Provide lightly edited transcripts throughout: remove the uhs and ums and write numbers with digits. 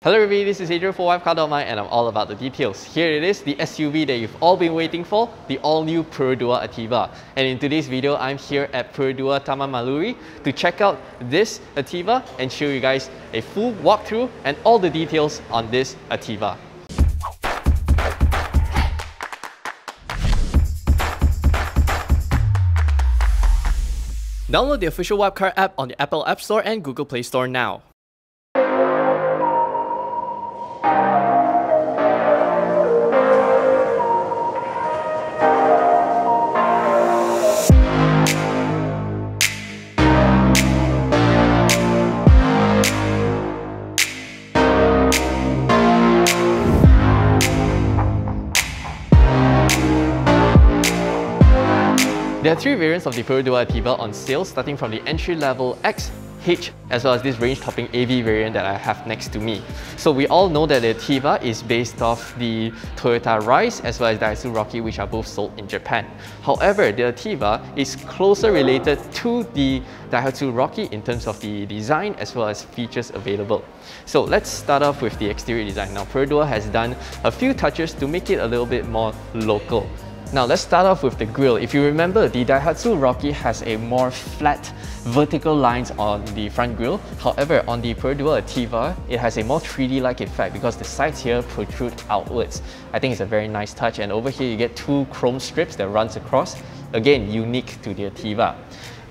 Hello everybody, this is Adrian for WapCar.my and I'm all about the details. Here it is, the SUV that you've all been waiting for, the all-new Perodua Ativa. And in today's video, I'm here at Perodua Taman Maluri to check out this Ativa and show you guys a full walkthrough and all the details on this Ativa. Download the official WapCar app on the Apple App Store and Google Play Store now. There are three variants of the Perodua Ativa on sale, starting from the entry-level X, H, as well as this range-topping AV variant that I have next to me. So we all know that the Ativa is based off the Toyota Rise as well as Daihatsu Rocky, which are both sold in Japan. However, the Ativa is closer related to the Daihatsu Rocky in terms of the design as well as features available. So let's start off with the exterior design. Now, Perodua has done a few touches to make it a little bit more local. Now let's start off with the grille. If you remember, the Daihatsu Rocky has a more flat vertical lines on the front grille. However, on the Perodua Ativa, it has a more 3D-like effect because the sides here protrude outwards. I think it's a very nice touch, and over here you get two chrome strips that runs across. Again, unique to the Ativa.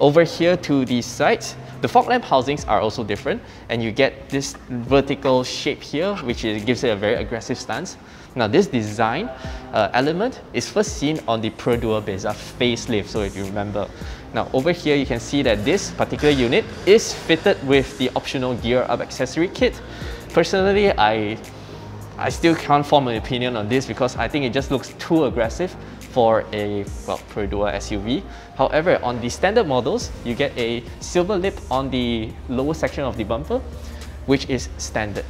Over here to the sides, the fog lamp housings are also different, and you get this vertical shape here, which gives it a very aggressive stance. Now, this design element is first seen on the Perodua Beza facelift, so if you remember. Now, over here you can see that this particular unit is fitted with the optional gear up accessory kit. Personally, I still can't form an opinion on this because I think it just looks too aggressive for a, Perodua SUV. However, on the standard models, you get a silver lip on the lower section of the bumper, which is standard.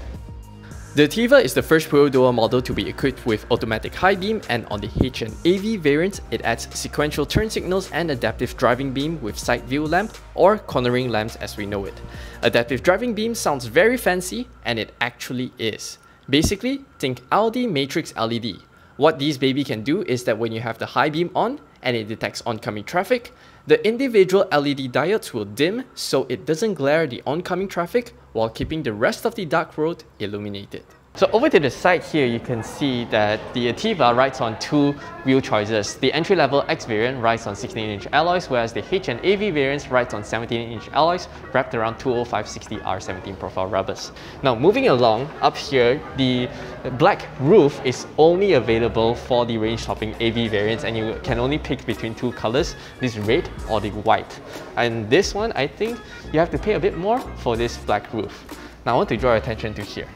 The Ativa is the first Perodua model to be equipped with automatic high beam, and on the H and AV variant, it adds sequential turn signals and adaptive driving beam with side view lamp or cornering lamps as we know it. Adaptive driving beam sounds very fancy, and it actually is. Basically, think Audi Matrix LED. What these baby can do is that when you have the high beam on and it detects oncoming traffic, the individual LED diodes will dim so it doesn't glare the oncoming traffic while keeping the rest of the dark road illuminated. So over to the side here, you can see that the Ativa rides on two wheel choices. The entry-level X variant rides on 16-inch alloys, whereas the H and AV variants rides on 17-inch alloys wrapped around 205/60 R17 profile rubbers. Now, moving along, up here, the black roof is only available for the range-topping AV variants, and you can only pick between two colors, this red or the white. And this one, I think you have to pay a bit more for this black roof. Now, I want to draw your attention to here.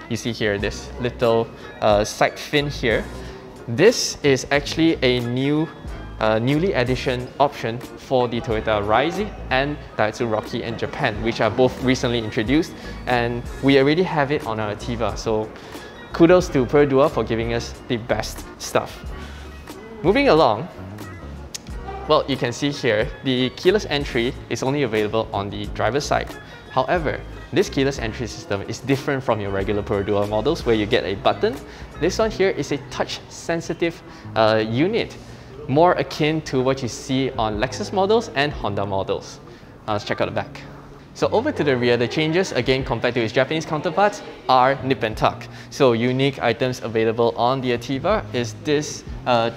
You see here this little side fin here. This is actually a newly addition option for the Toyota Rise and Daihatsu Rocky in Japan, which are both recently introduced, and we already have it on our Ativa. So kudos to Perodua for giving us the best stuff. Moving along, well, you can see here the keyless entry is only available on the driver's side. However, this keyless entry system is different from your regular Perodua models where you get a button. This one here is a touch-sensitive unit, more akin to what you see on Lexus models and Honda models. Let's check out the back. So over to the rear, the changes, again compared to its Japanese counterparts, are nip and tuck. So unique items available on the Ativa is this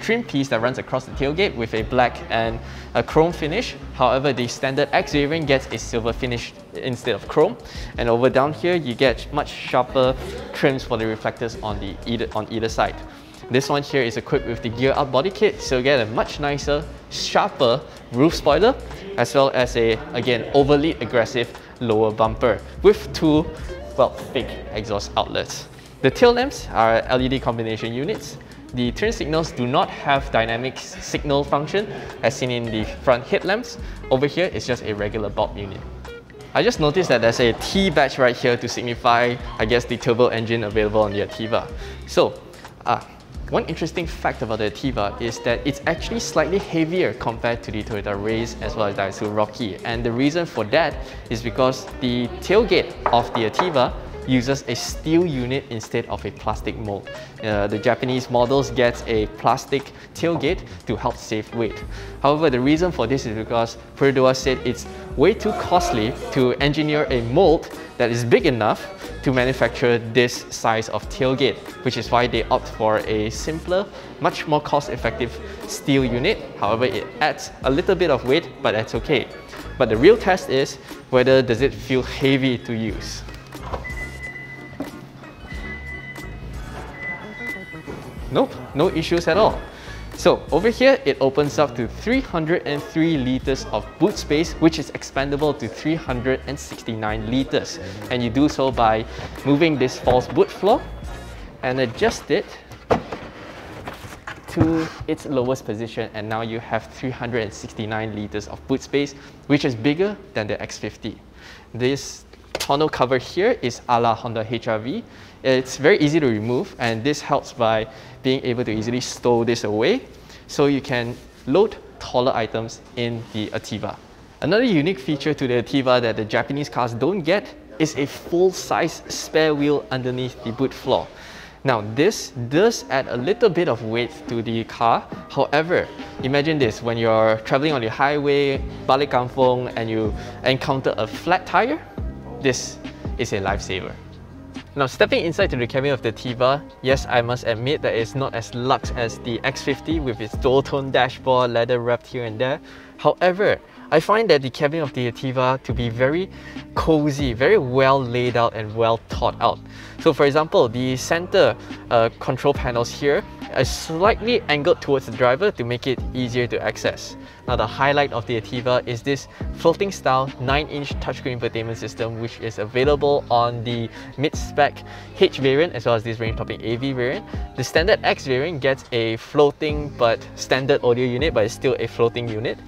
trim piece that runs across the tailgate with a black and a chrome finish. However, the standard X variant gets a silver finish instead of chrome. And over down here, you get much sharper trims for the reflectors on either side. This one here is equipped with the gear up body kit, so you get a much nicer, sharper roof spoiler, as well as a, again, overly aggressive lower bumper with two, big exhaust outlets. The tail lamps are LED combination units. The turn signals do not have dynamic signal function as seen in the front headlamps. Over here, it's just a regular bulb unit. I just noticed that there's a T badge right here to signify, I guess, the turbo engine available on the Ativa. So, one interesting fact about the Ativa is that it's actually slightly heavier compared to the Toyota Rise as well as Daihatsu Rocky, and the reason for that is because the tailgate of the Ativa uses a steel unit instead of a plastic mold. The Japanese models get a plastic tailgate to help save weight. However, the reason for this is because Perodua said it's way too costly to engineer a mold that is big enough to manufacture this size of tailgate, which is why they opt for a simpler, much more cost-effective steel unit. However, it adds a little bit of weight, but that's okay. But the real test is whether does it feel heavy to use. Nope, no issues at all. So over here, it opens up to 303 liters of boot space, which is expandable to 369 liters. And you do so by moving this false boot floor and adjust it to its lowest position, and now you have 369 liters of boot space, which is bigger than the X50. This tonneau cover here is a la Honda HR-V. It's very easy to remove, and this helps by being able to easily stow this away so you can load taller items in the Ativa. Another unique feature to the Ativa that the Japanese cars don't get is a full-size spare wheel underneath the boot floor. Now, this does add a little bit of weight to the car. However, imagine this, when you're traveling on the highway, balik kampung, and you encounter a flat tire, this is a lifesaver. Now, stepping inside to the cabin of the Ativa, yes, I must admit that it's not as luxe as the X50 with its dual-tone dashboard, leather wrapped here and there. However, I find that the cabin of the Ativa to be very cozy, very well laid out and well thought out. So for example, the center control panels here are slightly angled towards the driver to make it easier to access. Now the highlight of the Ativa is this floating style 9-inch touchscreen infotainment system, which is available on the mid-spec H variant as well as this range-topping AV variant. The standard X variant gets a floating but standard audio unit, but it's still a floating unit.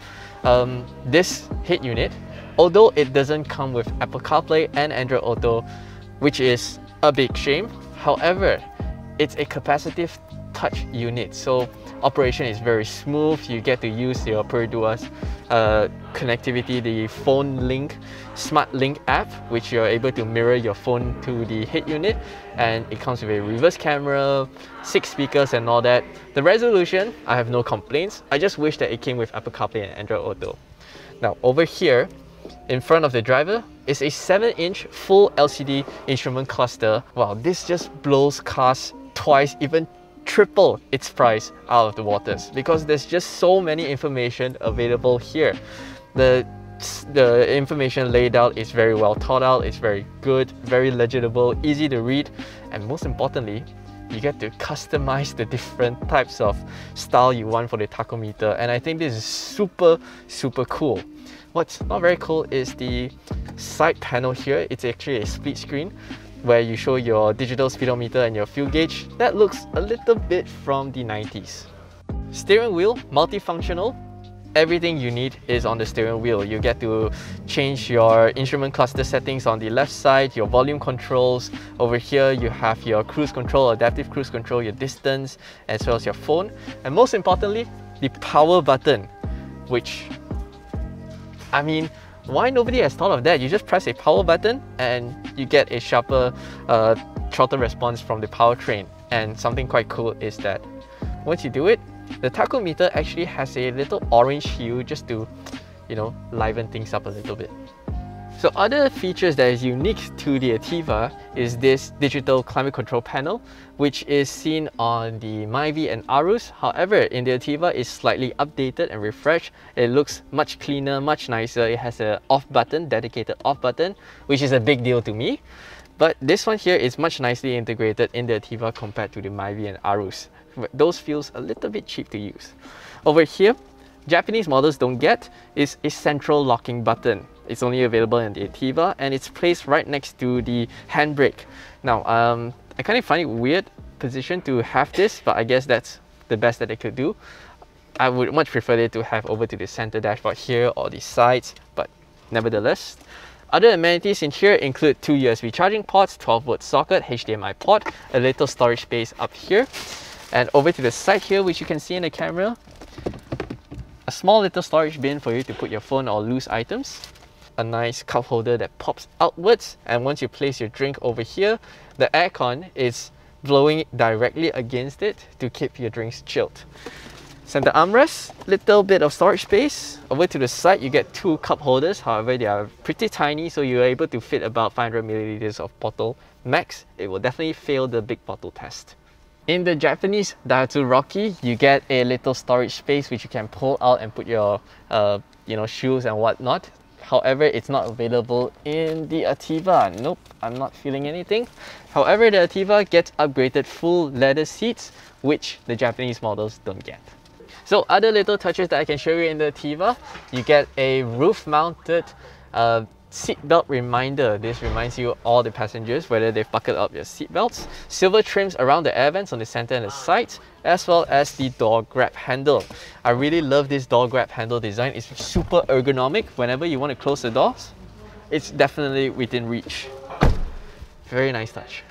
This head unit, although it doesn't come with Apple CarPlay and Android Auto, which is a big shame, however, it's a capacitive touch unit, so operation is very smooth. You get to use your Perodua's connectivity, the phone link, smart link app, which you're able to mirror your phone to the head unit, and it comes with a reverse camera, 6 speakers and all that. The resolution, I have no complaints. I just wish that it came with Apple CarPlay and Android Auto. Now over here, in front of the driver, is a 7-inch full LCD instrument cluster. Wow, this just blows cars twice, even triple its price out of the waters, because there's just so many information available here. The information laid out is very well thought out, it's very good, very legible, easy to read, and most importantly, you get to customize the different types of style you want for the tachometer, and I think this is super cool. What's not very cool is the side panel here. It's actually a split screen where you show your digital speedometer and your fuel gauge. That looks a little bit from the 90s. Steering wheel, multifunctional. Everything you need is on the steering wheel. You get to change your instrument cluster settings on the left side, your volume controls. Over here, you have your cruise control, adaptive cruise control, your distance, as well as your phone. And most importantly, the power button, which, I mean, why nobody has thought of that? You just press a power button and you get a sharper throttle response from the powertrain. And something quite cool is that once you do it, the tachometer actually has a little orange hue just to, you know, liven things up a little bit. So other features that is unique to the Ativa is this digital climate control panel, which is seen on the Myvi and Arus. However, in the Ativa, it's slightly updated and refreshed. It looks much cleaner, much nicer. It has an off button, dedicated off button, which is a big deal to me. But this one here is much nicely integrated in the Ativa compared to the Myvi and Arus. Those feels a little bit cheap to use. Over here, Japanese models don't get is a central locking button. It's only available in the Ativa, and it's placed right next to the handbrake. Now, I kind of find it weird position to have this, but I guess that's the best that they could do. I would much prefer it to have over to the center dashboard here or the sides, but nevertheless. Other amenities in here include 2 USB charging ports, 12-volt socket, HDMI port, a little storage space up here, and over to the side here, which you can see in the camera, a small little storage bin for you to put your phone or loose items. a nice cup holder that pops outwards, and once you place your drink over here, the aircon is blowing directly against it to keep your drinks chilled. Center armrest, little bit of storage space. Over to the side, you get 2 cup holders. However, they are pretty tiny, so you're able to fit about 500 milliliters of bottle max. It will definitely fail the big bottle test. In the Japanese Daihatsu Rocky, you get a little storage space which you can pull out and put your shoes and whatnot. However, it's not available in the Ativa. Nope, I'm not feeling anything. However, the Ativa gets upgraded full leather seats, which the Japanese models don't get. So other little touches that I can show you in the Ativa, you get a roof-mounted seatbelt reminder. This reminds you all the passengers whether they've buckled up their seatbelts. Silver trims around the air vents on the center and the sides, as well as the door grab handle. I really love this door grab handle design. It's super ergonomic. Whenever you want to close the doors, it's definitely within reach. Very nice touch.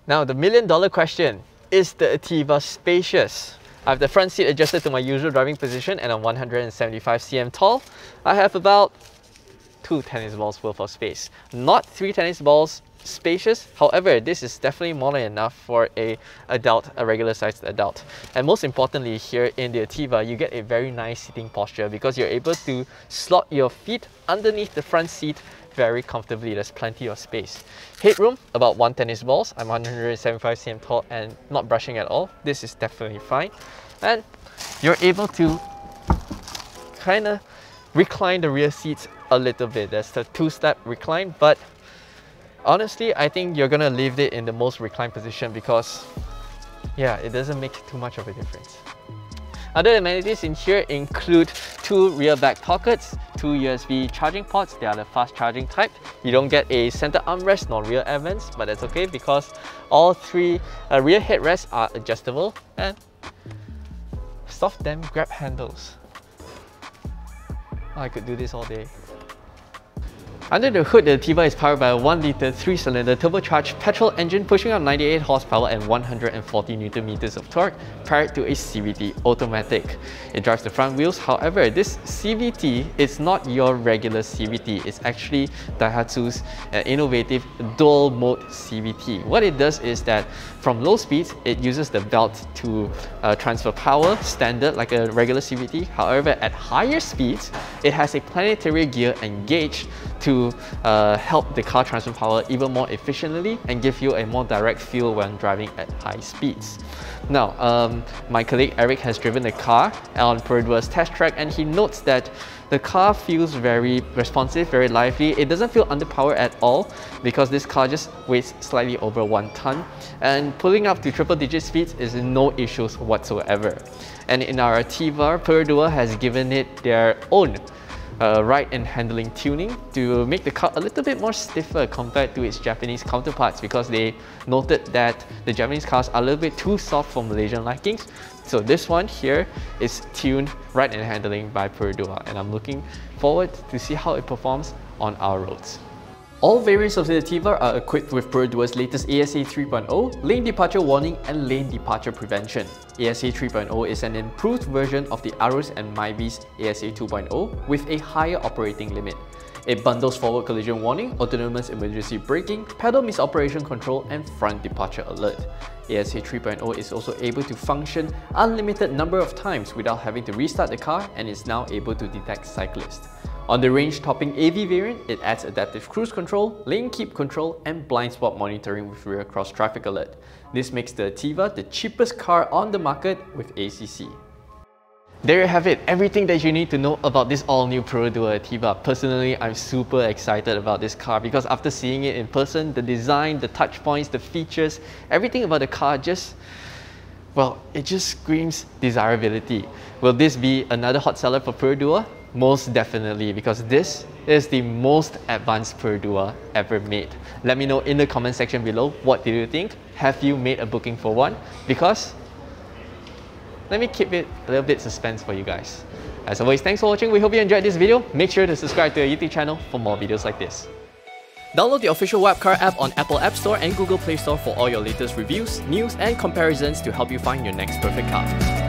Now the million-dollar question, is the Ativa spacious? I have the front seat adjusted to my usual driving position and I'm 175 cm tall. I have about 2 tennis balls worth of space. Not 3 tennis balls spacious, however, this is definitely more than enough for a regular sized adult. And most importantly, here in the Ativa, you get a very nice sitting posture because you're able to slot your feet underneath the front seat very comfortably. There's plenty of space. Headroom, about 1 tennis balls. I'm 175 cm tall and not brushing at all. This is definitely fine. And you're able to kind of recline the rear seats a little bit. There's the 2-step recline, but honestly, I think you're gonna leave it in the most reclined position because yeah, it doesn't make too much of a difference. Other amenities in here include 2 rear back pockets, 2 USB charging ports. They are the fast charging type. You don't get a center armrest nor rear air vents, but that's okay because all 3 rear headrests are adjustable, and soft damn grab handles. I could do this all day. Under the hood, the Ativa is powered by a 1-litre 3-cylinder turbocharged petrol engine pushing out 98 horsepower and 140 Nm of torque paired to a CVT automatic. It drives the front wheels. However, this CVT is not your regular CVT. It's actually Daihatsu's innovative dual mode CVT. What it does is that from low speeds, it uses the belt to transfer power standard like a regular CVT. However, at higher speeds, it has a planetary gear and gauge to help the car transfer power even more efficiently and give you a more direct feel when driving at high speeds. Now, my colleague Eric has driven the car on Perodua's test track, and he notes that the car feels very responsive, very lively. It doesn't feel underpowered at all because this car just weighs slightly over 1 ton, and pulling up to triple-digit speeds is no issues whatsoever. And in our Ativa, Perodua has given it their own ride and handling tuning to make the car a little bit more stiffer compared to its Japanese counterparts, because they noted that the Japanese cars are a little bit too soft for Malaysian likings. So this one here is tuned ride and handling by Perodua, and I'm looking forward to see how it performs on our roads. All variants of the Ativa are equipped with Perodua's latest ASA 3.0, lane departure warning and lane departure prevention. ASA 3.0 is an improved version of the Arus and Myvi's ASA 2.0 with a higher operating limit. It bundles forward collision warning, autonomous emergency braking, pedal misoperation control, and front departure alert. ASA 3.0 is also able to function unlimited number of times without having to restart the car, and is now able to detect cyclists. On the range-topping AV variant, it adds adaptive cruise control, lane keep control, and blind spot monitoring with rear cross traffic alert. This makes the Ativa the cheapest car on the market with ACC. There you have it, everything that you need to know about this all-new Perodua Ativa. Personally, I'm super excited about this car because after seeing it in person, the design, the touch points, the features, everything about the car just, well, it just screams desirability. Will this be another hot seller for Perodua? Most definitely, because this is the most advanced Perodua ever made. Let me know in the comment section below, what do you think? Have you made a booking for one? Because let me keep it a little bit suspense for you guys. As always, thanks for watching. We hope you enjoyed this video. Make sure to subscribe to our YouTube channel for more videos like this. Download the official WapCar app on Apple App Store and Google Play Store for all your latest reviews, news, and comparisons to help you find your next perfect car.